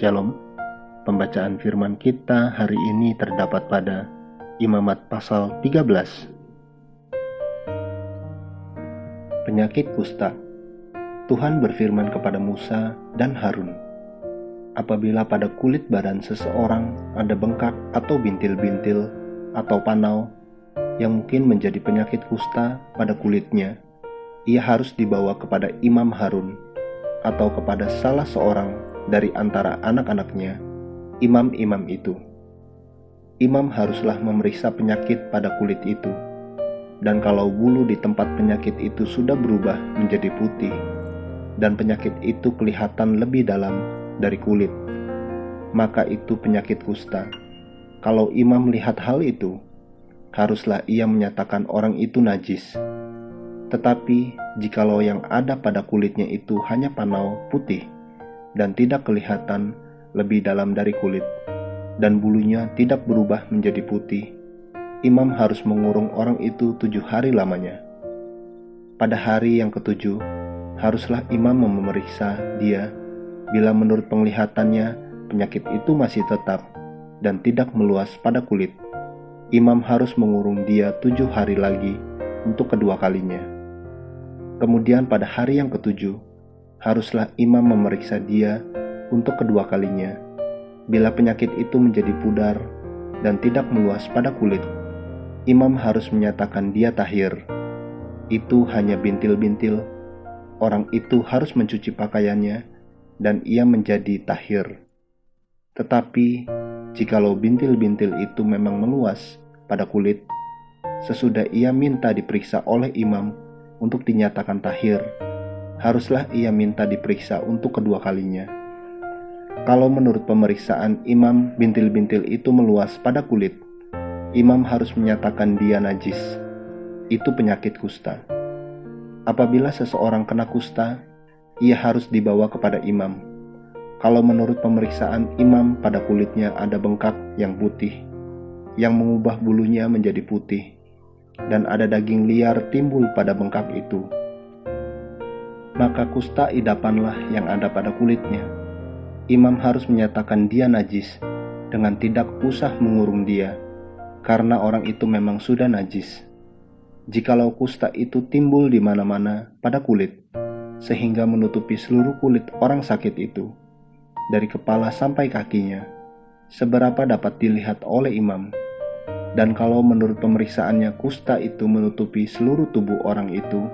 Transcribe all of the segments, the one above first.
Shalom. Pembacaan firman kita hari ini terdapat pada Imamat pasal 13. Penyakit kusta. Tuhan berfirman kepada Musa dan Harun, apabila pada kulit badan seseorang ada bengkak atau bintil-bintil atau panau yang mungkin menjadi penyakit kusta pada kulitnya, ia harus dibawa kepada Imam Harun atau kepada salah seorang dari antara anak-anaknya, imam-imam itu. Imam haruslah memeriksa penyakit pada kulit itu, dan kalau bulu di tempat penyakit itu sudah berubah menjadi putih, dan penyakit itu kelihatan lebih dalam dari kulit, maka itu penyakit kusta. Kalau imam melihat hal itu, haruslah ia menyatakan orang itu najis. Tetapi jikalau yang ada pada kulitnya itu hanya panau putih dan tidak kelihatan lebih dalam dari kulit, dan bulunya tidak berubah menjadi putih, imam harus mengurung orang itu 7 hari lamanya. Pada hari yang ke-7, haruslah imam memeriksa dia. Bila menurut penglihatannya penyakit itu masih tetap dan tidak meluas pada kulit, imam harus mengurung dia 7 hari lagi untuk kedua kalinya. Kemudian pada hari yang ke-7, haruslah imam memeriksa dia untuk kedua kalinya. Bila penyakit itu menjadi pudar dan tidak meluas pada kulit, imam harus menyatakan dia tahir. Itu hanya bintil-bintil. Orang itu harus mencuci pakaiannya dan ia menjadi tahir. Tetapi jikalau bintil-bintil itu memang meluas pada kulit, sesudah ia minta diperiksa oleh imam untuk dinyatakan tahir, haruslah ia minta diperiksa untuk kedua kalinya. Kalau menurut pemeriksaan imam bintil-bintil itu meluas pada kulit, imam harus menyatakan dia najis. Itu penyakit kusta. Apabila seseorang kena kusta, ia harus dibawa kepada imam. Kalau menurut pemeriksaan imam pada kulitnya ada bengkak yang putih, yang mengubah bulunya menjadi putih, dan ada daging liar timbul pada bengkak itu, maka kusta idapanlah yang ada pada kulitnya. Imam harus menyatakan dia najis dengan tidak usah mengurung dia, karena orang itu memang sudah najis. Jikalau kusta itu timbul di mana-mana pada kulit, sehingga menutupi seluruh kulit orang sakit itu, dari kepala sampai kakinya, seberapa dapat dilihat oleh imam. Dan kalau menurut pemeriksaannya kusta itu menutupi seluruh tubuh orang itu,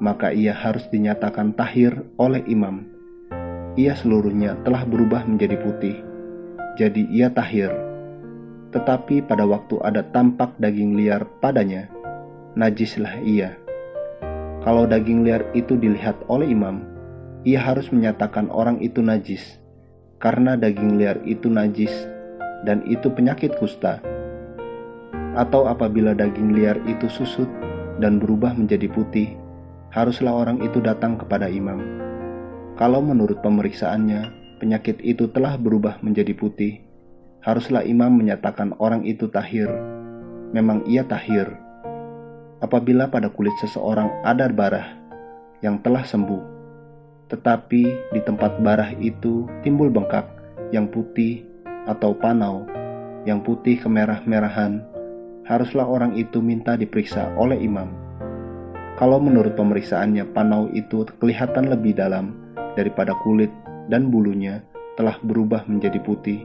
maka ia harus dinyatakan tahir oleh imam. Ia seluruhnya telah berubah menjadi putih, jadi ia tahir. Tetapi pada waktu ada tampak daging liar padanya, najislah ia. Kalau daging liar itu dilihat oleh imam, ia harus menyatakan orang itu najis, karena daging liar itu najis, dan itu penyakit kusta. Atau apabila daging liar itu susut dan berubah menjadi putih, haruslah orang itu datang kepada imam. Kalau menurut pemeriksaannya penyakit itu telah berubah menjadi putih, haruslah imam menyatakan orang itu tahir. Memang ia tahir. Apabila pada kulit seseorang ada barah yang telah sembuh, tetapi di tempat barah itu timbul bengkak yang putih atau panau yang putih kemerah-merahan, haruslah orang itu minta diperiksa oleh imam. Kalau menurut pemeriksaannya panau itu kelihatan lebih dalam daripada kulit dan bulunya telah berubah menjadi putih,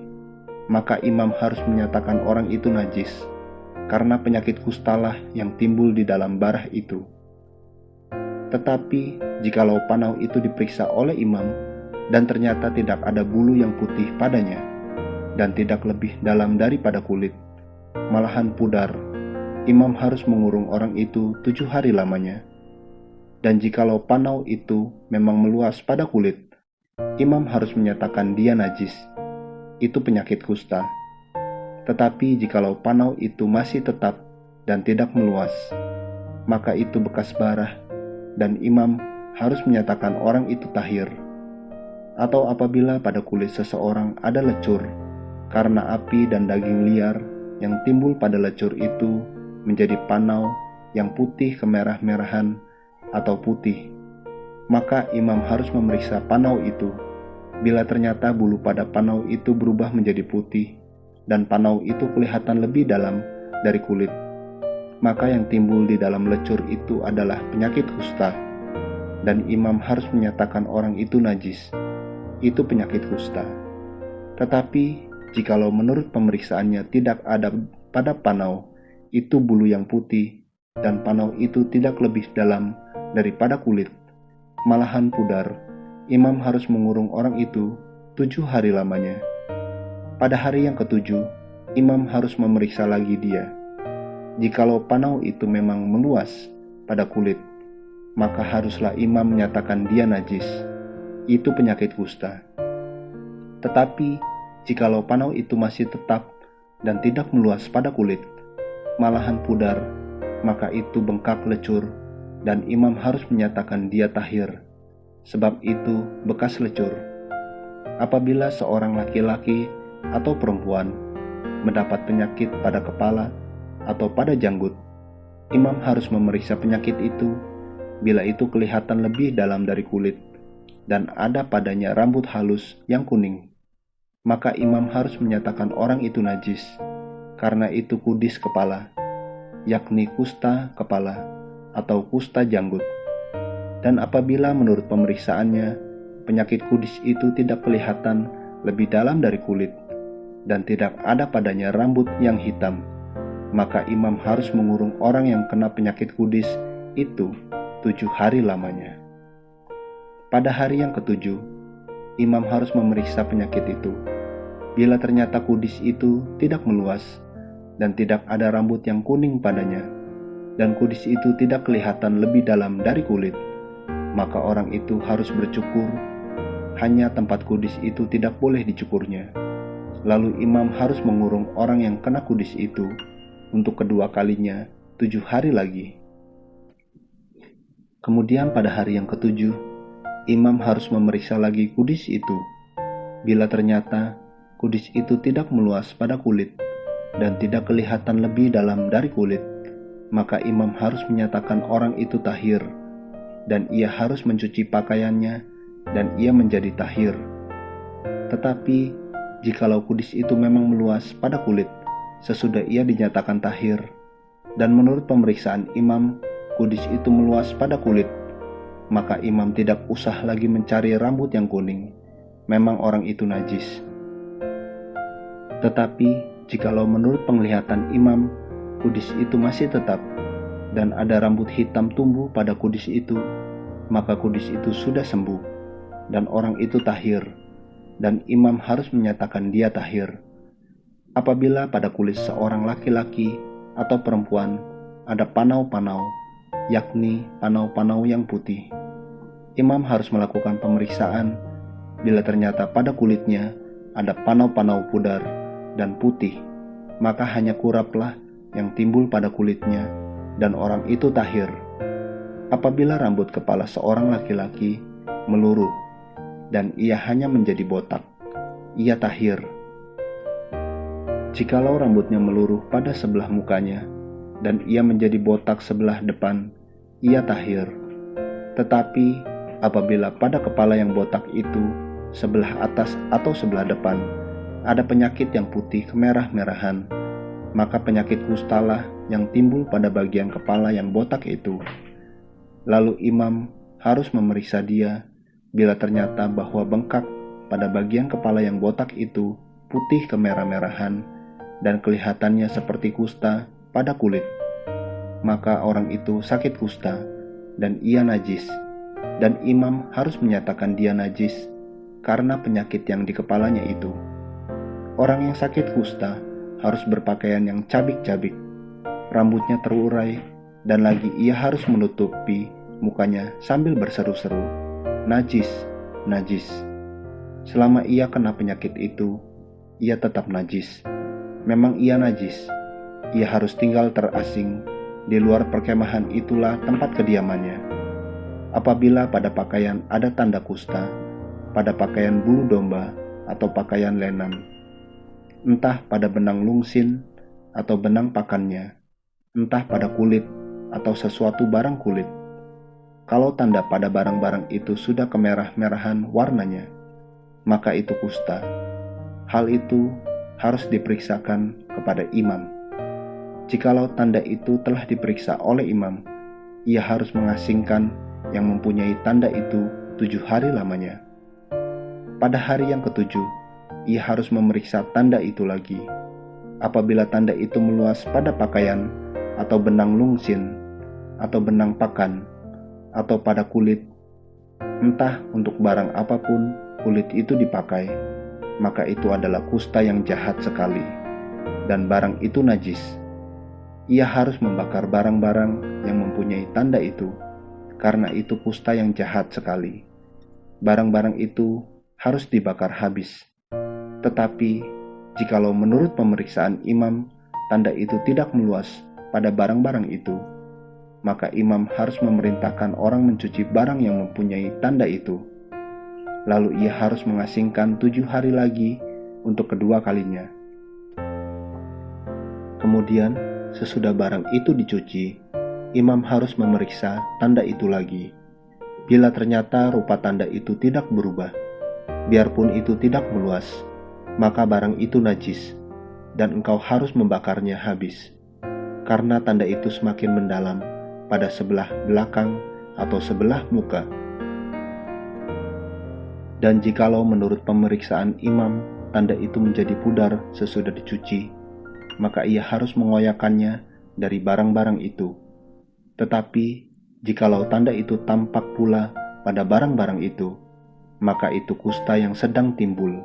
maka imam harus menyatakan orang itu najis, karena penyakit kustalah yang timbul di dalam barah itu. Tetapi jikalau panau itu diperiksa oleh imam dan ternyata tidak ada bulu yang putih padanya dan tidak lebih dalam daripada kulit, malahan pudar, imam harus mengurung orang itu 7 hari lamanya. Dan jikalau panau itu memang meluas pada kulit, imam harus menyatakan dia najis. Itu penyakit kusta. Tetapi jikalau panau itu masih tetap dan tidak meluas, maka itu bekas barah, dan imam harus menyatakan orang itu tahir. Atau apabila pada kulit seseorang ada lecur, karena api dan daging liar yang timbul pada lecur itu menjadi panau yang putih kemerah-merahan atau putih, maka imam harus memeriksa panau itu. Bila ternyata bulu pada panau itu berubah menjadi putih, dan panau itu kelihatan lebih dalam dari kulit, maka yang timbul di dalam lecur itu adalah penyakit kusta, dan imam harus menyatakan orang itu najis. Itu penyakit kusta. Tetapi, jikalau menurut pemeriksaannya tidak ada pada panau itu bulu yang putih, dan panau itu tidak lebih dalam daripada kulit, malahan pudar, imam harus mengurung orang itu 7 hari lamanya. Pada hari yang ketujuh, imam harus memeriksa lagi dia. Jikalau panau itu memang meluas pada kulit, maka haruslah imam menyatakan dia najis. Itu penyakit kusta. Tetapi, jikalau panau itu masih tetap dan tidak meluas pada kulit, malahan pudar, maka itu bengkak lecur, dan imam harus menyatakan dia tahir, sebab itu bekas lecur. Apabila seorang laki-laki atau perempuan mendapat penyakit pada kepala atau pada janggut, imam harus memeriksa penyakit itu. Bila itu kelihatan lebih dalam dari kulit, dan ada padanya rambut halus yang kuning, maka imam harus menyatakan orang itu najis, karena itu kudis kepala, yakni kusta kepala atau kusta janggut. Dan apabila menurut pemeriksaannya penyakit kudis itu tidak kelihatan lebih dalam dari kulit, dan tidak ada padanya rambut yang hitam, maka imam harus mengurung orang yang kena penyakit kudis itu 7 hari lamanya. Pada hari yang ketujuh, imam harus memeriksa penyakit itu. Bila ternyata kudis itu tidak meluas, dan tidak ada rambut yang kuning padanya, dan kudis itu tidak kelihatan lebih dalam dari kulit, maka orang itu harus bercukur. Hanya tempat kudis itu tidak boleh dicukurnya. Lalu imam harus mengurung orang yang kena kudis itu untuk kedua kalinya 7 hari lagi. Kemudian pada hari yang ketujuh, imam harus memeriksa lagi kudis itu. Bila ternyata kudis itu tidak meluas pada kulit dan tidak kelihatan lebih dalam dari kulit, maka imam harus menyatakan orang itu tahir, dan ia harus mencuci pakaiannya, dan ia menjadi tahir. Tetapi, jikalau kudis itu memang meluas pada kulit sesudah ia dinyatakan tahir, dan menurut pemeriksaan imam kudis itu meluas pada kulit, maka imam tidak usah lagi mencari rambut yang kuning. Memang orang itu najis. Tetapi, jikalau menurut penglihatan imam kudis itu masih tetap, dan ada rambut hitam tumbuh pada kudis itu, maka kudis itu sudah sembuh, dan orang itu tahir, dan imam harus menyatakan dia tahir. Apabila pada kulit seorang laki-laki atau perempuan ada panau-panau, yakni panau-panau yang putih, imam harus melakukan pemeriksaan. Bila ternyata pada kulitnya ada panau-panau pudar dan putih, maka hanya kuraplah yang timbul pada kulitnya, dan orang itu tahir. Apabila rambut kepala seorang laki-laki meluruh, dan ia hanya menjadi botak, ia tahir. Jikalau rambutnya meluruh pada sebelah mukanya, dan ia menjadi botak sebelah depan, ia tahir. Tetapi apabila pada kepala yang botak itu, sebelah atas atau sebelah depan, ada penyakit yang putih kemerah-merahan, maka penyakit kustalah yang timbul pada bagian kepala yang botak itu. Lalu imam harus memeriksa dia. Bila ternyata bahwa bengkak pada bagian kepala yang botak itu putih kemerah-merahan, dan kelihatannya seperti kusta pada kulit, maka orang itu sakit kusta, dan ia najis, dan imam harus menyatakan dia najis karena penyakit yang di kepalanya itu. Orang yang sakit kusta harus berpakaian yang cabik-cabik, rambutnya terurai, dan lagi ia harus menutupi mukanya sambil berseru-seru, najis, najis. Selama ia kena penyakit itu, ia tetap najis. Memang ia najis. Ia harus tinggal terasing. Di luar perkemahan itulah tempat kediamannya. Apabila pada pakaian ada tanda kusta, pada pakaian bulu domba atau pakaian lenan, entah pada benang lungsin atau benang pakannya, entah pada kulit atau sesuatu barang kulit, kalau tanda pada barang-barang itu sudah kemerah-merahan warnanya, maka itu kusta. Hal itu harus diperiksakan kepada imam. Jikalau tanda itu telah diperiksa oleh imam, ia harus mengasingkan yang mempunyai tanda itu 7 hari lamanya. Pada hari yang ketujuh, ia harus memeriksa tanda itu lagi. Apabila tanda itu meluas pada pakaian, atau benang lungsin, atau benang pakan, atau pada kulit, entah untuk barang apapun kulit itu dipakai, maka itu adalah kusta yang jahat sekali, dan barang itu najis. Ia harus membakar barang-barang yang mempunyai tanda itu, karena itu kusta yang jahat sekali. Barang-barang itu harus dibakar habis. Tetapi, jikalau menurut pemeriksaan imam, tanda itu tidak meluas pada barang-barang itu, maka imam harus memerintahkan orang mencuci barang yang mempunyai tanda itu. Lalu ia harus mengasingkan 7 hari lagi untuk kedua kalinya. Kemudian, sesudah barang itu dicuci, imam harus memeriksa tanda itu lagi. Bila ternyata rupa tanda itu tidak berubah, biarpun itu tidak meluas, maka barang itu najis, dan engkau harus membakarnya habis, karena tanda itu semakin mendalam pada sebelah belakang atau sebelah muka. Dan jikalau menurut pemeriksaan imam tanda itu menjadi pudar sesudah dicuci, maka ia harus mengoyakkannya dari barang-barang itu. Tetapi jikalau tanda itu tampak pula pada barang-barang itu, maka itu kusta yang sedang timbul.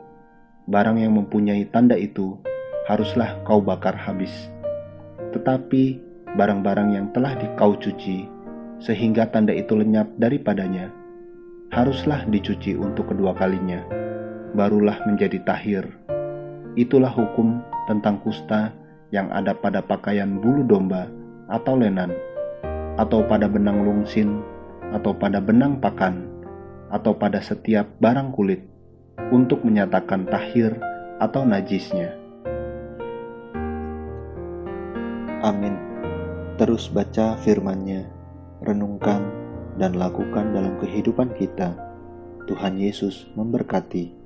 Barang yang mempunyai tanda itu haruslah kau bakar habis. Tetapi barang-barang yang telah kau cuci, sehingga tanda itu lenyap daripadanya, haruslah dicuci untuk kedua kalinya, barulah menjadi tahir. Itulah hukum tentang kusta yang ada pada pakaian bulu domba atau lenan, atau pada benang lungsin, atau pada benang pakan, atau pada setiap barang kulit, untuk menyatakan tahir atau najisnya. Amin. Terus baca firman-Nya, renungkan dan lakukan dalam kehidupan kita. Tuhan Yesus memberkati.